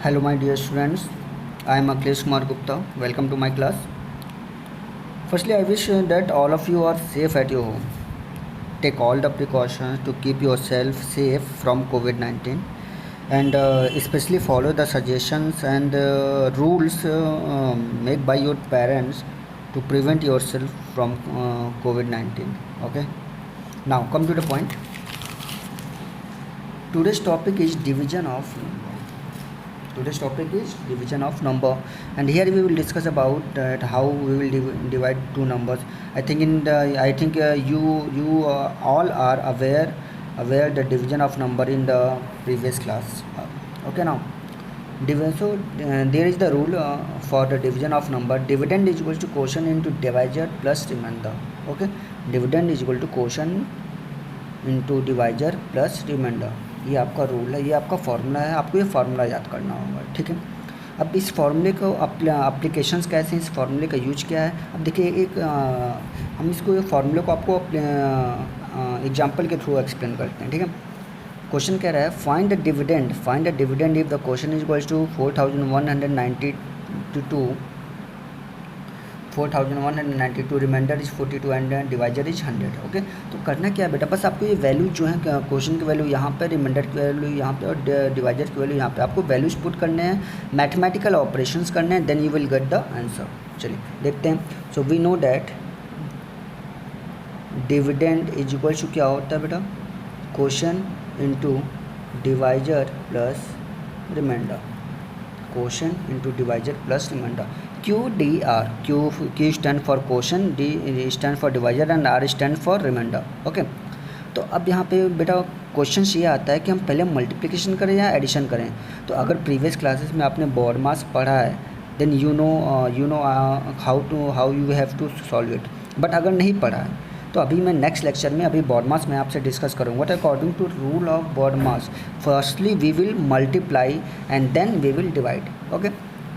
Hello, my dear students. I am Akhilesh Kumar Gupta. Welcome to my class. Firstly, I wish that all of you are safe at your home. Take all the precautions to keep yourself safe from COVID 19 and especially follow the suggestions and rules made by your parents to prevent yourself from COVID 19. Okay, now come to the point. Today's topic is division of Today's topic is division of number, and here we will discuss about how we will divide two numbers. I think you all are aware the division of number in the previous class. Okay, now there is the rule for the division of number. Dividend is equal to quotient into divisor plus remainder. Okay, dividend is equal to quotient into divisor plus remainder. ये आपका rule है, ये आपका formula है, आपको ये formula याद करना होगा, ठीक है। अब इस फार्मूले को अप्लीकेशंस कैसे हैं, इस फार्मूले का यूज क्या है। अब देखिए हम इसको फार्मूले को आपको एग्जांपल के थ्रू एक्सप्लेन करते हैं, ठीक है। क्वेश्चन कह रहा है find the dividend if the question is equals to 4192 remainder is 42 and divisor is 100। Okay, तो करना क्या है बेटा, बस आपको ये वैल्यू जो है क्वेश्चन की वैल्यू यहाँ पे, रिमाइंडर की वैल्यू यहाँ पे और डिवाइजर की वैल्यू यहाँ पे, आपको वैल्यूज पुट करने हैं, मैथमेटिकल ऑपरेशंस करने हैं, then you will get the answer. चलिए देखते हैं। So we know that dividend is equal to क्या होता है बेटा, question into divisor plus remainder, question into divisor plus remainder. QDR, Q stand for question, D stand for divisor and R stand for remainder. Okay, तो अब यहाँ पे बेटा question ये आता है कि हम पहले मल्टीप्लिकेशन करें या एडिशन करें। तो अगर प्रीवियस क्लासेस में आपने बोर्ड मास पढ़ा है then you know how you have to solve it, but अगर नहीं पढ़ा है तो अभी मैं नेक्स्ट लेक्चर में अभी बोर्ड मास में आपसे डिस्कस करूँगा। What according to rule of BODMAS, firstly we will multiply and then we will divide. Okay,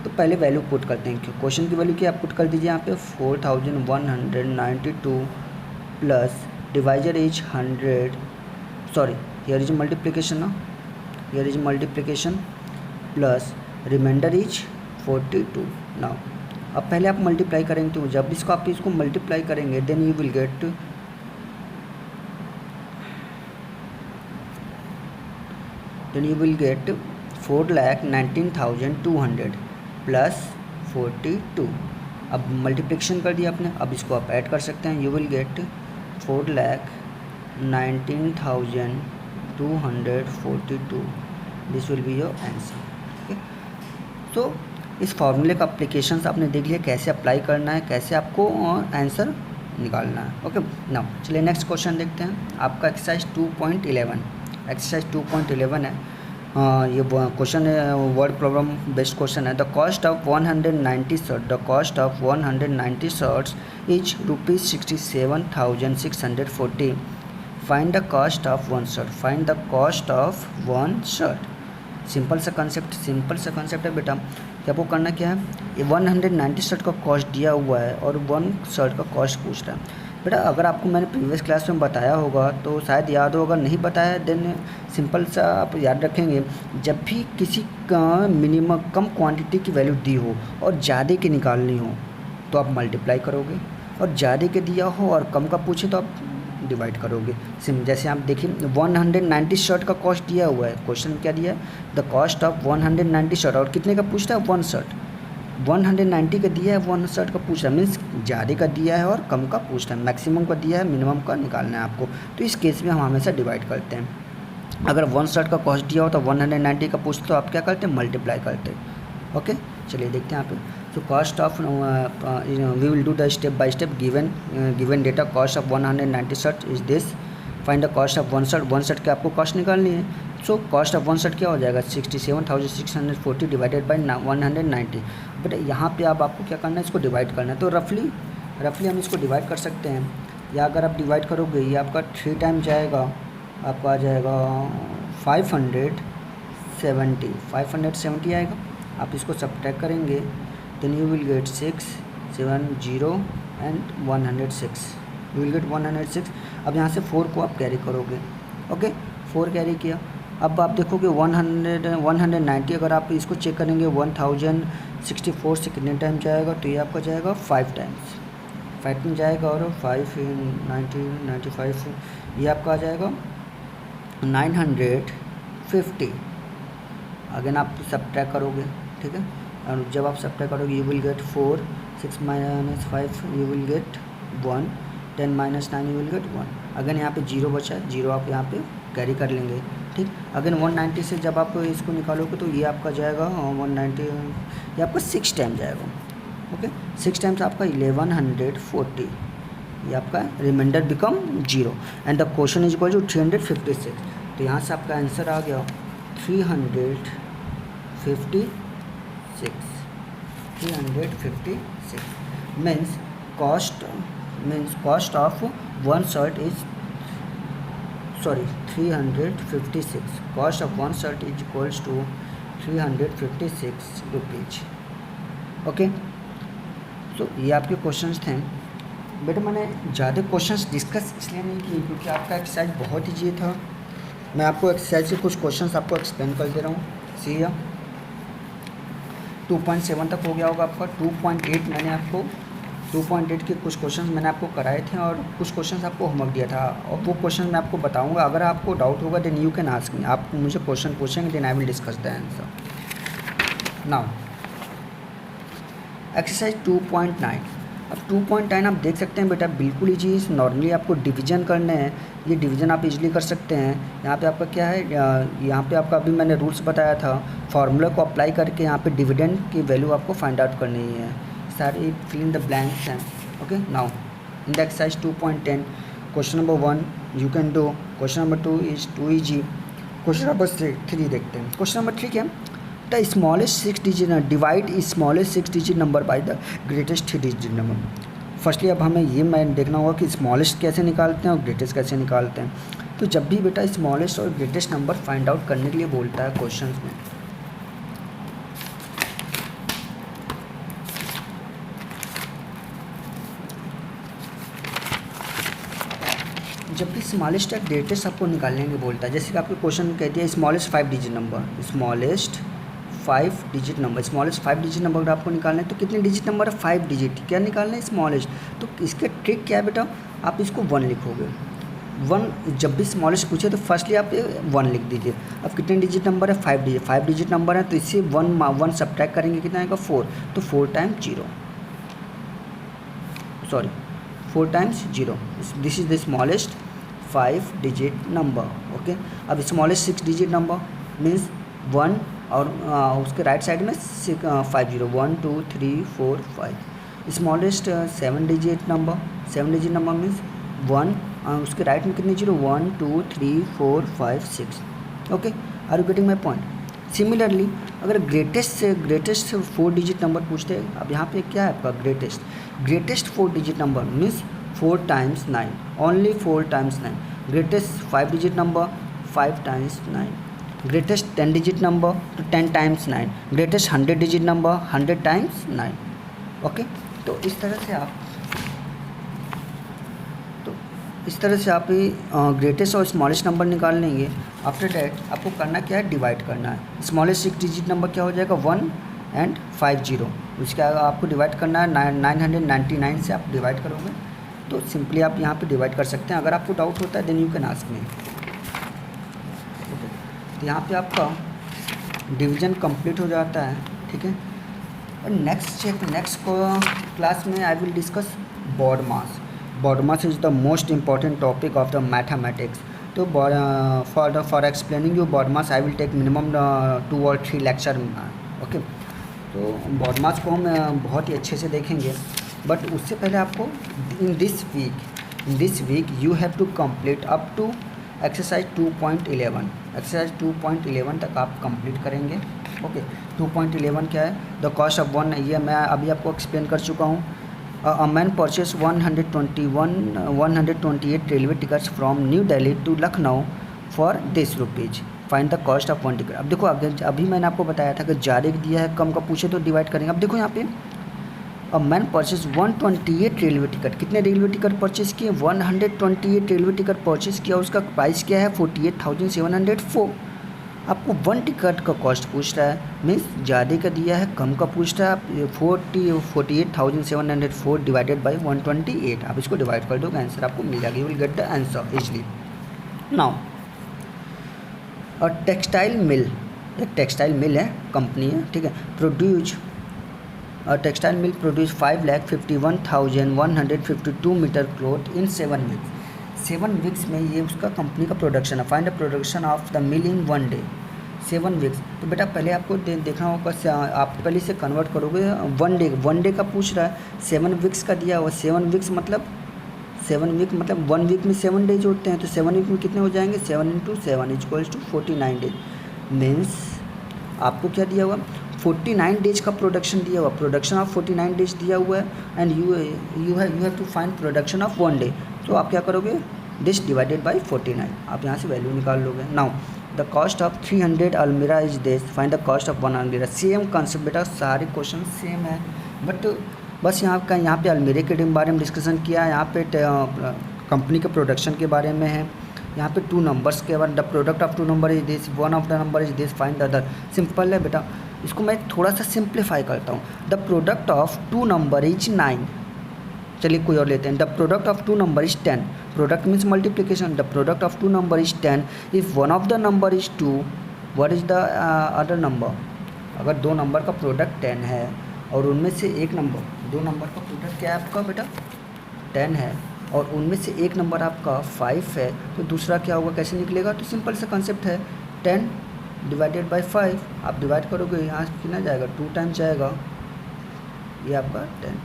तो पहले वैल्यू पुट करते हैं। क्वेश्चन की वैल्यू क्या आप पुट कर दीजिए यहाँ पे 4192 plus divisor is 100, sorry here is multiplication ना, here is multiplication plus remainder is 42। Now अब पहले आप मल्टीप्लाई करेंगे, तो जब आप इसको मल्टीप्लाई करेंगे then you will get 4,19,200 plus 42। अब मल्टीप्लिकेशन कर दिया आपने, अब इसको आप ऐड कर सकते हैं, you will gate 4,19,242, this will be your answer. Okay, तो इस फार्मूले का अप्लीकेशंस आपने देख लिया, कैसे अप्लाई करना है, कैसे आपको आंसर निकालना है। ओके, नाउ चलिए नेक्स्ट क्वेश्चन देखते हैं। आपका एक्सरसाइज 2.11 है। ये क्वेश्चन है, वर्ड प्रॉब्लम बेस्ड क्वेश्चन है। The cost of 190 shirts is ₹67,640। Find the cost of one shirt. Simple सा कंसेप्ट है बेटा कि आपको करना क्या है, ये 190 शर्ट का कॉस्ट दिया हुआ है और वन शर्ट का कॉस्ट पूछ रहा है। बेटा अगर आपको मैंने प्रीवियस क्लास में बताया होगा तो शायद याद होगा, नहीं बताया देन सिंपल सा आप याद रखेंगे, जब भी किसी का मिनिमम कम क्वांटिटी की वैल्यू दी हो और ज़्यादा की निकालनी हो तो आप मल्टीप्लाई करोगे, और ज़्यादा के दिया हो और कम का पूछे तो आप डिवाइड करोगे। जैसे आप देखिए 190 शर्ट का कॉस्ट दिया हुआ है, क्वेश्चन क्या दिया है, द कॉस्ट ऑफ 190 शर्ट, और कितने का पूछ रहा है, वन शर्ट। 190 का दिया है, वन शर्ट का पूछ रहा है, मीन्स ज़्यादा का दिया है और कम का पूछ रहा है, मैक्सिमम का दिया है, मिनिमम का निकालना है आपको। तो इस केस में हम हमेशा डिवाइड करते हैं। अगर वन शर्ट का कॉस्ट दिया हो तो 190 का पूछते तो आप क्या करते हैं, मल्टीप्लाई करते हैं। ओके, चलिए देखते हैं यहाँ पे। So cost of we will do the step by step. Given data cost of 190 shirt is this. Find the cost of one shirt की आपको कॉस्ट निकालनी है। So cost of one shirt क्या हो जाएगा, 67,640 डिवाइडेड बाई 190। बट यहाँ पे आपको क्या करना है, इसको डिवाइड करना है। तो रफली हम इसको डिवाइड कर सकते हैं, या अगर आप डिवाइड करोगे ये आपका 3 टाइम जाएगा, आपका आ जाएगा 570 आएगा। आप इसको सब्ट्रैक्ट करेंगे then you will get 670 and 106, you will get 106। अब यहाँ से 4 को आप कैरी करोगे। ओके, 4 कैरी किया अब आप देखोगे 190, अगर आप इसको चेक करेंगे 1064 से कितने टाइम जाएगा, तो ये आपका जाएगा 5 टाइम्स, 5 में जाएगा और 5 95 ये आपका आ जाएगा 950। अगेन आप सब्ट्रैक्ट करोगे, ठीक है, और जब आप सब्ट्रैक्ट करोगे you will gate 4, 6 - 5 you will gate 1, 10 - 9 you will gate 1। Again यहाँ पे 0 बचा है, 0 आप यहाँ पे कैरी कर लेंगे, ठीक। अगेन 190 से जब आप इसको निकालोगे तो ये आपका जाएगा 190, ये आपका 6 टाइम जाएगा, ओके, 6 टाइम्स आपका 1140, ये आपका remainder become 0 and the question is equal to 356। तो यहाँ से आपका आंसर आ गया 356, 356 means cost of one shirt is 356, cost of one shirt is equals to 356 rupees, okay. तो ये आपके क्वेश्चंस थे बेटा। मैंने ज़्यादा क्वेश्चंस डिस्कस इसलिए नहीं किए क्योंकि आपका एक्सरसाइज बहुत ईजी था। मैं आपको एक्सरसाइज से कुछ क्वेश्चंस आपको एक्सप्लेन कर दे रहा हूँ। सी 2.7 तक हो गया होगा आपका। 2.8 मैंने आपको 2.8 के कुछ क्वेश्चंस मैंने आपको कराए थे और कुछ क्वेश्चंस आपको होमवर्क दिया था, और वो क्वेश्चन मैं आपको बताऊंगा। अगर आपको डाउट होगा then you can ask me, आप मुझे क्वेश्चन पूछेंगे then I will discuss the answer. Now exercise 2.9। अब 2.9 आप देख सकते हैं बेटा, बिल्कुल ईजी। नॉर्मली आपको डिवीजन करने हैं, ये डिवीजन आप इजीली कर सकते हैं। यहाँ पे आपका क्या है, यहाँ पे आपका अभी मैंने रूल्स बताया था, फार्मूला को अप्लाई करके यहाँ पे डिविडेंड की वैल्यू आपको फाइंड आउट करनी है। सारी फिल इन द ब्लैंक्स हैं, okay. Now in the exercise 2.10 question number 1 you can do, question number 2 is too easy, question number 3 देखते हैं। क्वेश्चन नंबर 3 क्या है, the smallest 6 digit divide smallest 6 digit number by the greatest 3 digit number. Firstly अब हमें ये मैं देखना होगा कि स्मॉलेस्ट कैसे निकालते हैं और ग्रेटेस्ट कैसे निकालते हैं। तो जब भी बेटा स्मॉलेस्ट और ग्रेटेस्ट नंबर फाइंड आउट करने के लिए बोलता है क्वेश्चन में, जब भी स्मॉलेस्ट या ग्रेटेस्ट आपको निकालने के लिए बोलता है, जैसे कि आपको क्वेश्चन में कहती है smallest 5 digit number, smallest 5 digit number, smallest 5 digit number अगर आपको निकालना है तो कितने डिजिट नंबर है, 5 डिजिट। क्या निकालना है, स्मॉलेस्ट। तो इसके ट्रिक क्या है बेटा, आप इसको 1 लिखोगे। 1 जब भी स्मॉलेस्ट पूछे तो फर्स्टली आप 1 लिख दीजिए। अब कितने डिजिट नंबर है, 5 डिजिट नंबर है, तो इससे 1 सब्ट्रैक्ट करेंगे, कितना आएगा 4, तो 4 times 0, this is the smallest 5 digit number, okay. अब स्मॉलेस्ट 6 डिजिट नंबर मीन्स 1 और उसके राइट साइड में 50, 1 2 3 4 5। स्मॉलेस्ट 7 डिजिट नंबर मीन्स 1 उसके राइट में कितने 0, 1 2 3 4 5 6, okay. Are you getting my point. Similarly अगर ग्रेटेस्ट 4 डिजिट नंबर पूछते हैं, अब यहाँ पे क्या है आपका greatest 4 digit number means 4 times 9, only 4 times 9। Greatest 5 digit number 5 times 9। Greatest 10 digit number तो 10 times 9। Greatest 100 digit number 100 times 9, okay. तो इस तरह से आप ग्रेटेस्ट और स्मॉलेस्ट नंबर निकाल लेंगे। आफ्टर डैट आपको करना क्या है, डिवाइड करना है। स्मॉलेस्ट 6 डिजिट नंबर क्या हो जाएगा 1 एंड 50, उसका आपको डिवाइड करना है 999 से आप डिवाइड करोगे तो सिंपली आप यहाँ पे डिवाइड कर सकते हैं। अगर आपको डाउट होता है then you can ask me, okay. तो यहाँ पे आपका डिवीजन कंप्लीट हो जाता है, ठीक है। और नेक्स्ट क्लास में I will discuss BODMAS. BODMAS is the most important topic of the mathematics. तो for explaining you BODMAS I will take minimum 2 or 3 lecture, okay. तो BODMAS को हम बहुत ही अच्छे से देखेंगे, but उससे पहले आपको in this week you have to complete up to exercise 2.11। Exercise 2.11 तक आप कंप्लीट करेंगे, ओके। 2.11 क्या है, द कॉस्ट ऑफ 1, ये मैं अभी आपको एक्सप्लेन कर चुका हूँ। A man purchase 128 railway tickets from new Delhi to Lucknow for this rupees, find the cost of 1 ticket. अब देखो अभी मैंने आपको बताया था कि ज़्यादा दिया है कम का पूछे तो डिवाइड करेंगे। अब देखो यहाँ पे अ मैन परचेस 128 रेलवे टिकट, कितने रेलवे टिकट परचेस किए, 128 रेलवे टिकट परचेस किया, उसका प्राइस क्या है 48,704। आपको 1 टिकट का कॉस्ट पूछ रहा है, मीन्स ज़्यादा का दिया है कम का पूछ रहा है। आप 48,704 डिवाइडेड बाई 128, आप इसको डिवाइड कर दोगे आंसर आपको मिल जाएगा, you will get the answer easily. Now और टेक्सटाइल मिल, एक टेक्सटाइल मिल है, कंपनी है, ठीक है, textile mill produce 5,51,152 metre cloth in 7 weeks. 7 weeks में ये उसका कंपनी का प्रोडक्शन है। Find the production of the mill in 1 day. 7 weeks, तो बेटा पहले आपको देखना होगा, आप पहले से कन्वर्ट करोगे 1 डे का पूछ रहा है, 7 वीक्स का दिया हुआ। 7 वीक्स मतलब 1 वीक में 7 डेज होते हैं, तो 7 वीक में कितने हो जाएंगे, 7 × 7 इक्वल्स टू 49 डेज। मीन्स आपको क्या दिया हुआ, 49 डेज का प्रोडक्शन दिया हुआ, प्रोडक्शन ऑफ 49 डेज दिया हुआ है, and you have to find production of 1 day. तो आप क्या करोगे, दिस डिवाइडेड बाई 49, आप यहाँ से वैल्यू निकाल लोगे। नाउ द कॉस्ट ऑफ 300 अलमीरा is this, find the cost of 1 अलमीरा। सेम कॉन्सेप्ट बेटा, सारे क्वेश्चन सेम है, बट बस यहाँ पे अलमीरे के बारे में डिस्कशन किया है, यहाँ पे कंपनी के प्रोडक्शन के बारे में है, यहाँ पे 2 नंबर्स के बारे में, the product of 2 number is this, 1 of the number is this, find the other. Simple है बेटा, इसको मैं थोड़ा सा सिंप्लीफाई करता हूँ। The product of 2 number is 9, चलिए कोई और लेते हैं। The product of 2 number is 10, product means multiplication. The product of 2 number is 10, if 1 of the number is 2, what is the other number. अगर 2 नंबर का प्रोडक्ट 10 है और उनमें से एक नंबर, 2 नंबर का प्रोडक्ट क्या है आपका बेटा 10 है, और उनमें से एक नंबर आपका 5 है, तो दूसरा क्या होगा, कैसे निकलेगा, तो सिंपल सा कॉन्सेप्ट है, 10 डिवाइडेड बाई 5, आप डिवाइड करोगे, यहाँ कितना जाएगा, 2 टाइम्स जाएगा, ये आपका 10,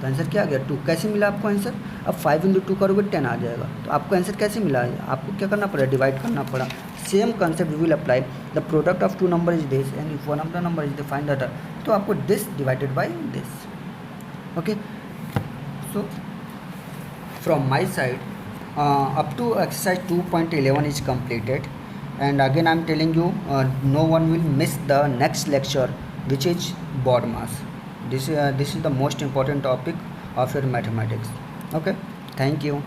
तो आंसर क्या आ गया 2। कैसे मिला आपको आंसर, अब 5 × 2 करोगे 10 आ जाएगा, तो आपको आंसर कैसे मिला है, आपको क्या करना पड़ा, डिवाइड करना पड़ा। Same concept will apply, the product of 2 number is this and if 1 of the number is the find the other, तो आपको this divided by this. Okay, so from my side up to exercise 2.11 is completed, and again I am telling you, no one will miss the next lecture, which is BODMAS. This is the most important topic of your mathematics. Okay, thank you.